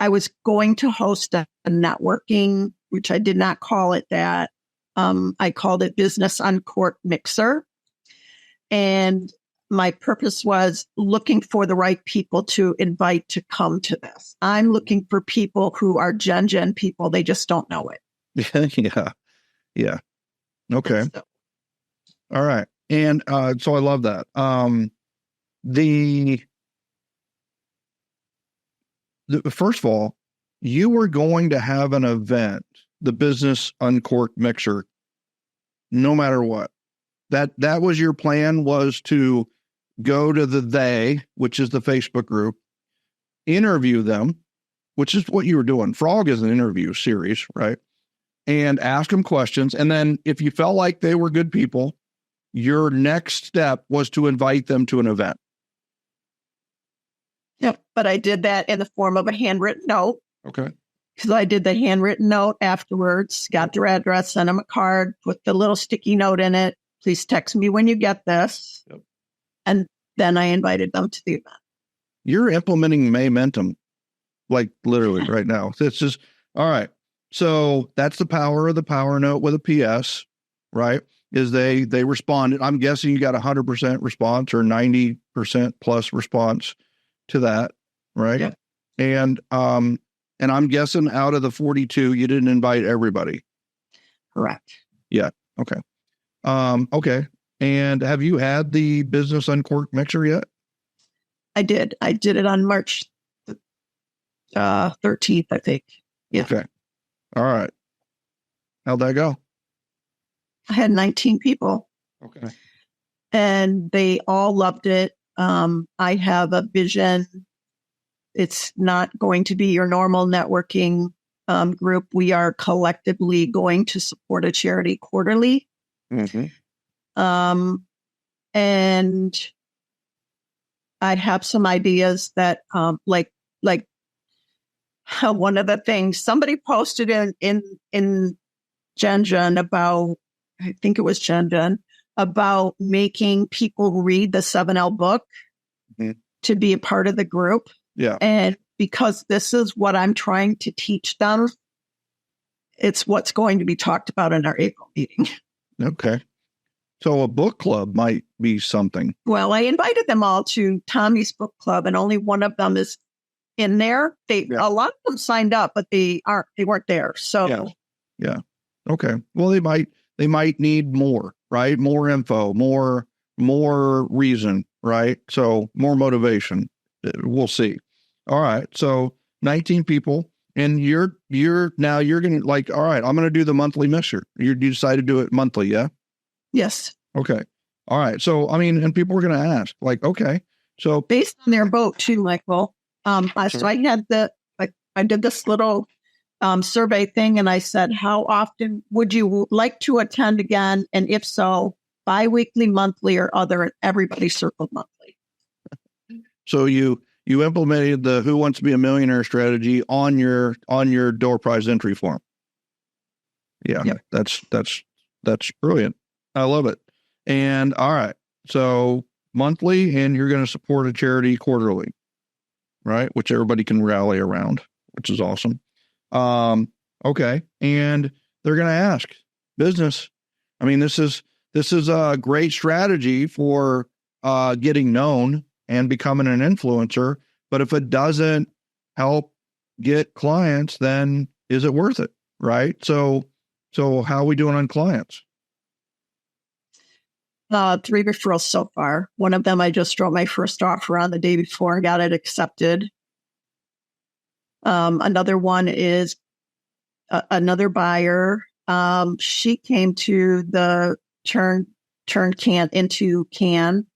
was going to host a networking, which I did not call it that. I called it Business Uncorked Mixer, and my purpose was looking for the right people to invite to come to this. I'm looking for people who are gen people. They just don't know it. Yeah. Okay. So. All right. And so I love that. First of all, you were going to have an event, the Business Uncorked Mixer, no matter what. That was your plan, was to go to the They, which is the Facebook group, interview them, which is what you were doing. Frog is an interview series, right? And ask them questions. And then if you felt like they were good people, your next step was to invite them to an event. Yep. But I did that in the form of a handwritten note. Okay. Because I did the handwritten note afterwards, got their address, sent them a card, put the little sticky note in it. Please text me when you get this. Yep. And then I invited them to the event. You're implementing Momentum, like literally right now. It's just, all right. So that's the power of the power note with a PS, right? Is they responded. I'm guessing you got 100% response or 90% plus response to that, right? Yeah. And I'm guessing out of the 42, you didn't invite everybody. Correct. Yeah. Okay. Okay. And have you had the Business Uncorked Mixer yet? I did. I did it on March 13th, I think. Yeah. Okay. All right. How'd that go? I had 19 people. Okay. And they all loved it. I have a vision. It's not going to be your normal networking group. We are collectively going to support a charity quarterly. Mm-hmm. And I have some ideas that, like one of the things somebody posted in Gen about, I think it was Gen, about making people read the 7L book to be a part of the group. Yeah. And because this is what I'm trying to teach them, it's what's going to be talked about in our April meeting. Okay. So a book club might be something. Well, I invited them all to Tommy's book club, and only one of them is in there. A lot of them signed up, but they weren't there. So yeah. Okay. Well, they might need more, right? More info, more reason, right? So more motivation. We'll see. All right. So 19 people, and you're going to like, all right, I'm going to do the monthly mixer. You decide to do it monthly. Yeah. Yes. Okay. All right. So, I mean, and people are going to ask like, okay, so based on their vote too, Michael. So I had I did this little survey thing, and I said, how often would you like to attend again? And if so, biweekly, monthly, or other, and everybody circled monthly. So you implemented the Who Wants to Be a Millionaire strategy on your door prize entry form. Yeah. Yep. That's brilliant. I love it. And all right. So monthly, and you're going to support a charity quarterly, right? Which everybody can rally around, which is awesome. Okay. And they're going to ask business. I mean, this is a great strategy for getting known and becoming an influencer. But if it doesn't help get clients, then is it worth it? Right. So how are we doing on clients? 3 referrals so far. One of them, I just wrote my first offer on the day before and got it accepted. Another one is another buyer. She came to the turn can into can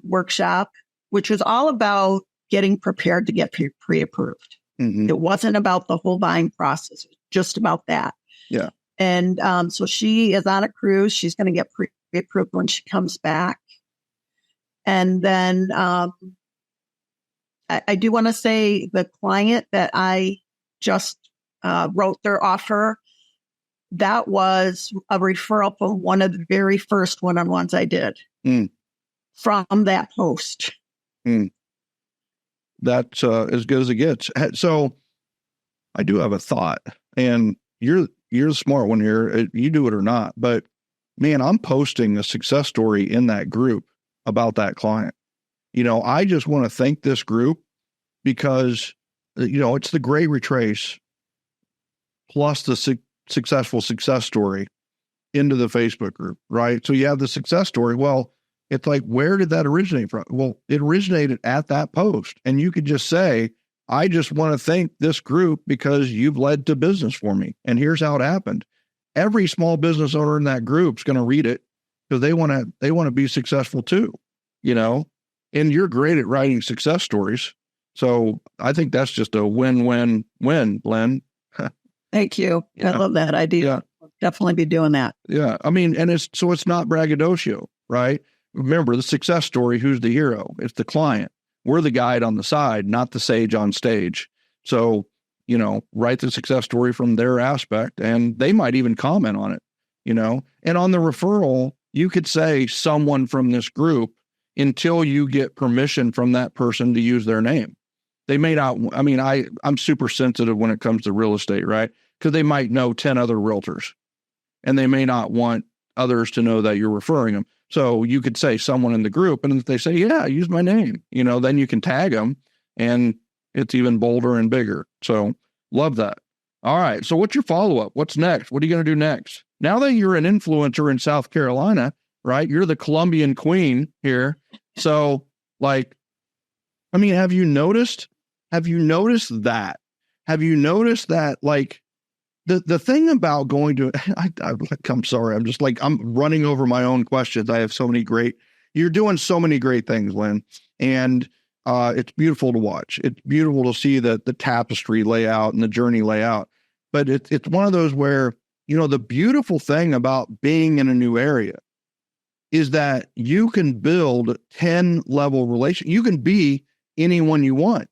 workshop, which was all about getting prepared to get pre-approved. Mm-hmm. It wasn't about the whole buying process, just about that. Yeah. And so she is on a cruise. She's going to get pre-approved when she comes back. And then I do want to say the client that I just wrote their offer, that was a referral from one of the very first one-on-ones I did from that post. That's as good as it gets. So I do have a thought, and you're the smart one here. You do it or not, but man, I'm posting a success story in that group about that client. I just want to thank this group because, it's the great retrace plus the successful success story into the Facebook group, right? So you have the success story. Well, it's like, where did that originate from? Well, it originated at that post. And you could just say, I just want to thank this group because you've led to business for me. And here's how it happened. Every small business owner in that group is going to read it because they want to be successful too, and you're great at writing success stories. So I think that's just a win-win-win, Lynne. Thank you. Yeah. I love that idea. Yeah. I'll definitely be doing that. Yeah. I mean, and it's not braggadocio, right? Remember the success story. Who's the hero? It's the client. We're the guide on the side, not the sage on stage. So, write the success story from their aspect, and they might even comment on it, and on the referral, you could say someone from this group until you get permission from that person to use their name. They may not, I'm super sensitive when it comes to real estate, right? Because they might know 10 other realtors and they may not want others to know that you're referring them. So you could say someone in the group, and if they say, yeah, use my name, then you can tag them and it's even bolder and bigger. So love that. All right. So what's your follow-up? What's next? What are you going to do next? Now that you're an influencer in South Carolina, right? You're the Colombian queen here. So have you noticed that? Have you noticed that the thing about going to, I'm sorry, I'm running over my own questions. I have so many you're doing so many great things, Lynne, and it's beautiful to watch. It's beautiful to see the tapestry layout and the journey layout. But it's one of those where, the beautiful thing about being in a new area is that you can build 10-level relation. You can be anyone you want.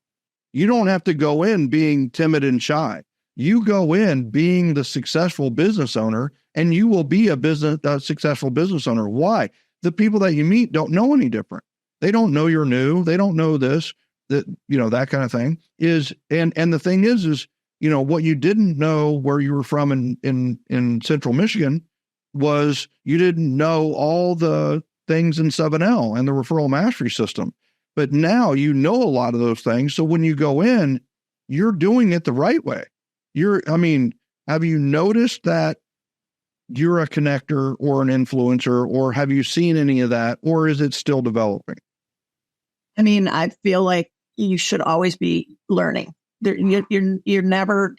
You don't have to go in being timid and shy. You go in being the successful business owner, and you will be a successful business owner. Why? The people that you meet don't know any different. They don't know you're new. They don't know this, that kind of thing and the thing is, what you didn't know where you were from in Central Michigan was you didn't know all the things in 7L and the referral mastery system. But now you know a lot of those things. So when you go in, you're doing it the right way. Have you noticed that you're a connector or an influencer, or have you seen any of that, or is it still developing? I feel like you should always be learning. You're never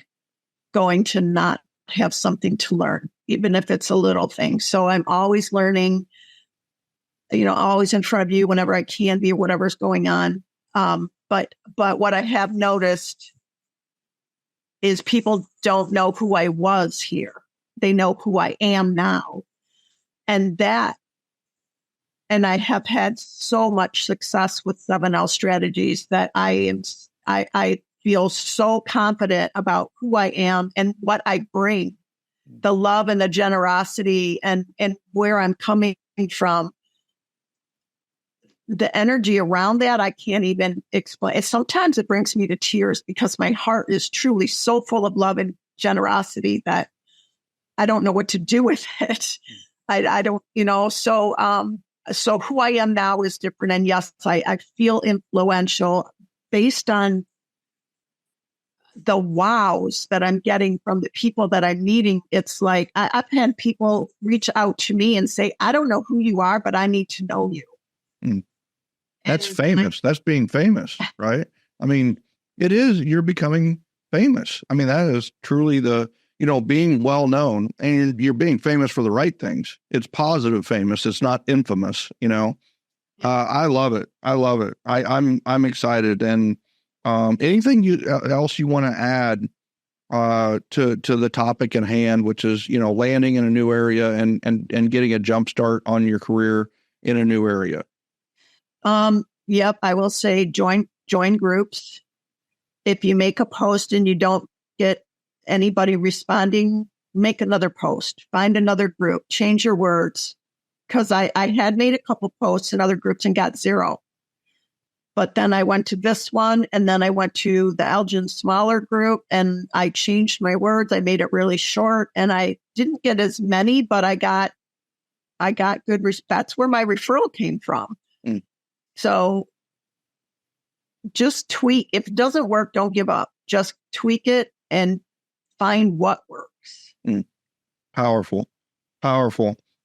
going to not have something to learn, even if it's a little thing. So I'm always learning, always in front of you whenever I can be, whatever's going on. But what I have noticed is people don't know who I was here. They know who I am now. And I have had so much success with 7L strategies that I feel so confident about who I am and what I bring, the love and the generosity and where I'm coming from. The energy around that, I can't even explain. Sometimes it brings me to tears because my heart is truly so full of love and generosity that I don't know what to do with it. I don't, so who I am now is different. And yes, I feel influential based on the wows that I'm getting from the people that I'm meeting. It's like I've had people reach out to me and say, I don't know who you are, but I need to know you. That's famous. That's being famous, right? It is, you're becoming famous. That is truly being well known, and you're being famous for the right things. It's positive famous. It's not infamous, I love it. I love it. I'm excited. And anything else you want to add to the topic at hand, which is, landing in a new area and getting a jump start on your career in a new area? Yep. I will say join groups. If you make a post and you don't get anybody responding, make another post, find another group, change your words. Cause I had made a couple posts in other groups and got 0. But then I went to this one, and then I went to the Elgin smaller group, and I changed my words. I made it really short, and I didn't get as many, but I got good that's where my referral came from. So just tweak. If it doesn't work, don't give up. Just tweak it and find what works. Powerful.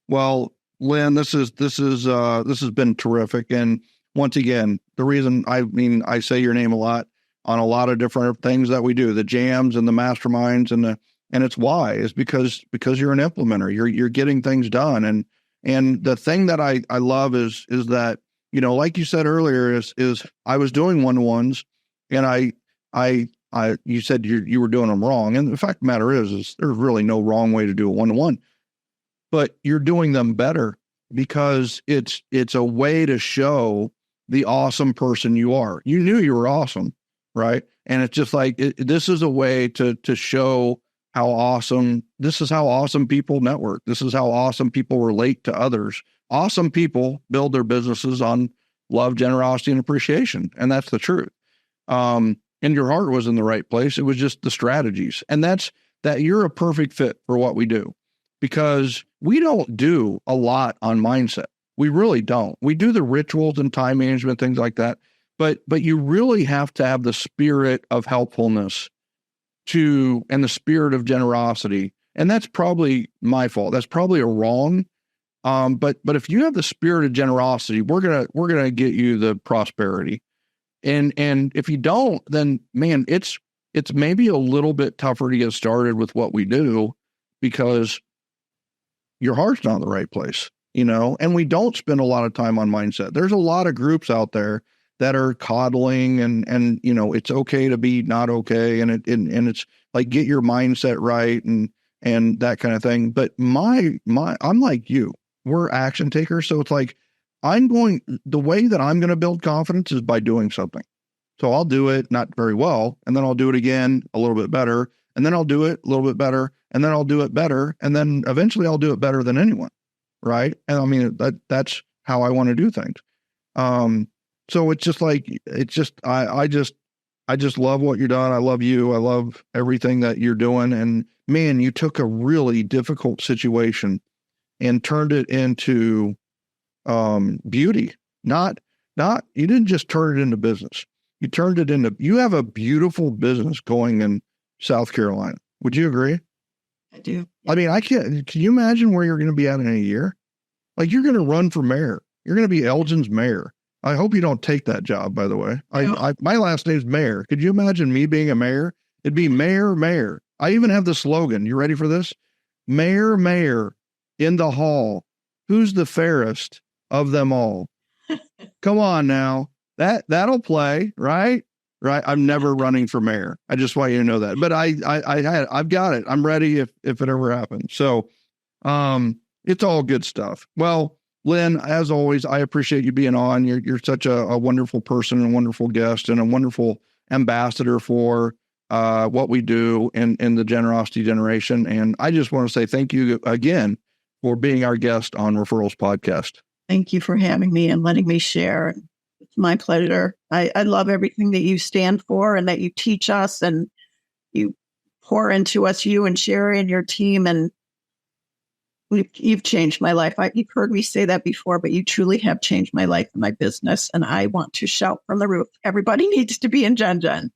Well, Lynne, this has been terrific. And once again, the reason I say your name a lot on a lot of different things that we do, the jams and the masterminds and it's why is because you're an implementer. You're getting things done. And the thing that I love is that, like you said earlier, is I was doing one-to-ones, and you said you were doing them wrong. And the fact of the matter is there's really no wrong way to do a one-to-one, but you're doing them better because it's a way to show the awesome person you are. You knew you were awesome, right? And it's just like, this is a way to show how awesome, this is how awesome people network. This is how awesome people relate to others. Awesome people build their businesses on love, generosity, and appreciation. And that's the truth. And your heart was in the right place. It was just the strategies. And that you're a perfect fit for what we do, because we don't do a lot on mindset. We really don't. We do the rituals and time management, things like that. But you really have to have the spirit of helpfulness and the spirit of generosity. And that's probably my fault. That's probably a wrong. But if you have the spirit of generosity, we're gonna get you the prosperity. And if you don't, then man, it's it's maybe a little bit tougher to get started with what we do because your heart's not in the right place, and we don't spend a lot of time on mindset. There's a lot of groups out there that are coddling and it's okay to be not okay. And it's like, get your mindset right and that kind of thing. But I'm like you, we're action takers. So it's like, the way that I'm going to build confidence is by doing something. So I'll do it not very well, and then I'll do it again a little bit better, and then I'll do it a little bit better, and then I'll do it better, and then eventually I'll do it better than anyone, right? And I mean, that's how I want to do things. So it's just like, I just love what you're doing. I love you. I love everything that you're doing. And man, you took a really difficult situation and turned it into beauty. You didn't just turn it into business. You have a beautiful business going in South Carolina. Would you agree? I do. I mean, can you imagine where you're going to be at in a year? Like, you're going to run for mayor. You're going to be Elgin's mayor. I hope you don't take that job, by the way. My last name's Maher. Could you imagine me being a mayor? It'd be Mayor, Mayor. I even have the slogan. You ready for this? Mayor, Mayor in the hall. Who's the fairest of them all? Come on now. That'll play, right? Right. I'm never running for mayor. I just want you to know that. But I've got it. I'm ready if it ever happens. So it's all good stuff. Well, Lynne, as always, I appreciate you being on. You're such a wonderful person and a wonderful guest and a wonderful ambassador for what we do in the generosity generation. And I just want to say thank you again for being our guest on Referrals Podcast. Thank you for having me and letting me share. It's my pleasure. I love everything that you stand for and that you teach us and you pour into us, you and Sherry and your team. And you've changed my life. You've heard me say that before, but you truly have changed my life and my business. And I want to shout from the roof. Everybody needs to be in Gen Gen.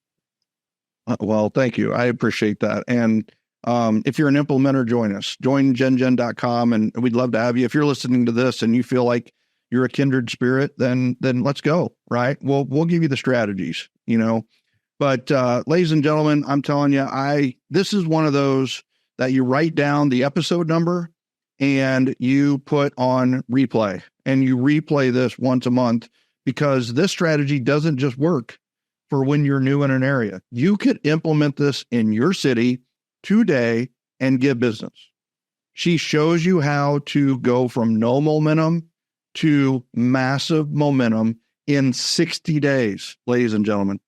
Well, thank you. I appreciate that. And if you're an implementer, join us. Join gengen.com, and we'd love to have you. If you're listening to this and you feel like you're a kindred spirit, then let's go, right? We'll give you the strategies, But ladies and gentlemen, I'm telling you, this is one of those that you write down the episode number and you put on replay, and you replay this once a month, because this strategy doesn't just work for when you're new in an area. You could implement this in your city today and get business. She shows you how to go from no momentum to massive momentum in 60 days, ladies and gentlemen.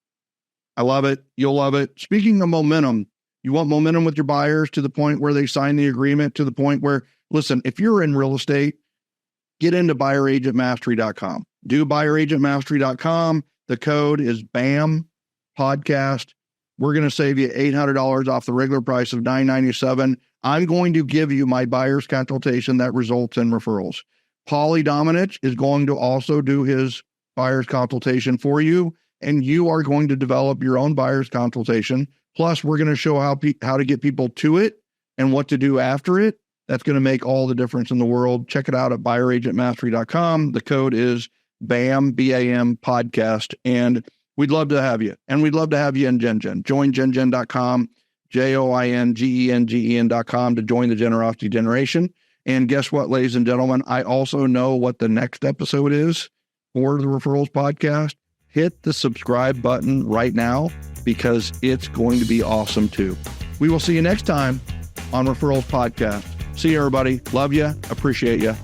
I love it. You'll love it. Speaking of momentum, you want momentum with your buyers to the point where they sign the agreement, to the point where, listen, if you're in real estate, get into buyeragentmastery.com. Do buyeragentmastery.com. The code is BAM podcast. We're going to save you $800 off the regular price of $997. I'm going to give you my buyer's consultation that results in referrals. Paulie Dominich is going to also do his buyer's consultation for you, and you are going to develop your own buyer's consultation. Plus, we're going to show how to get people to it and what to do after it. That's going to make all the difference in the world. Check it out at buyeragentmastery.com. The code is BAM, B-A-M podcast. And we'd love to have you. And we'd love to have you in Gen Gen. Join gengen.com, JOINGENGEN.com to join the generosity generation. And guess what, ladies and gentlemen? I also know what the next episode is for the Referrals Podcast. Hit the subscribe button right now, because it's going to be awesome too. We will see you next time on Referrals Podcast. See you, everybody. Love you. Appreciate you.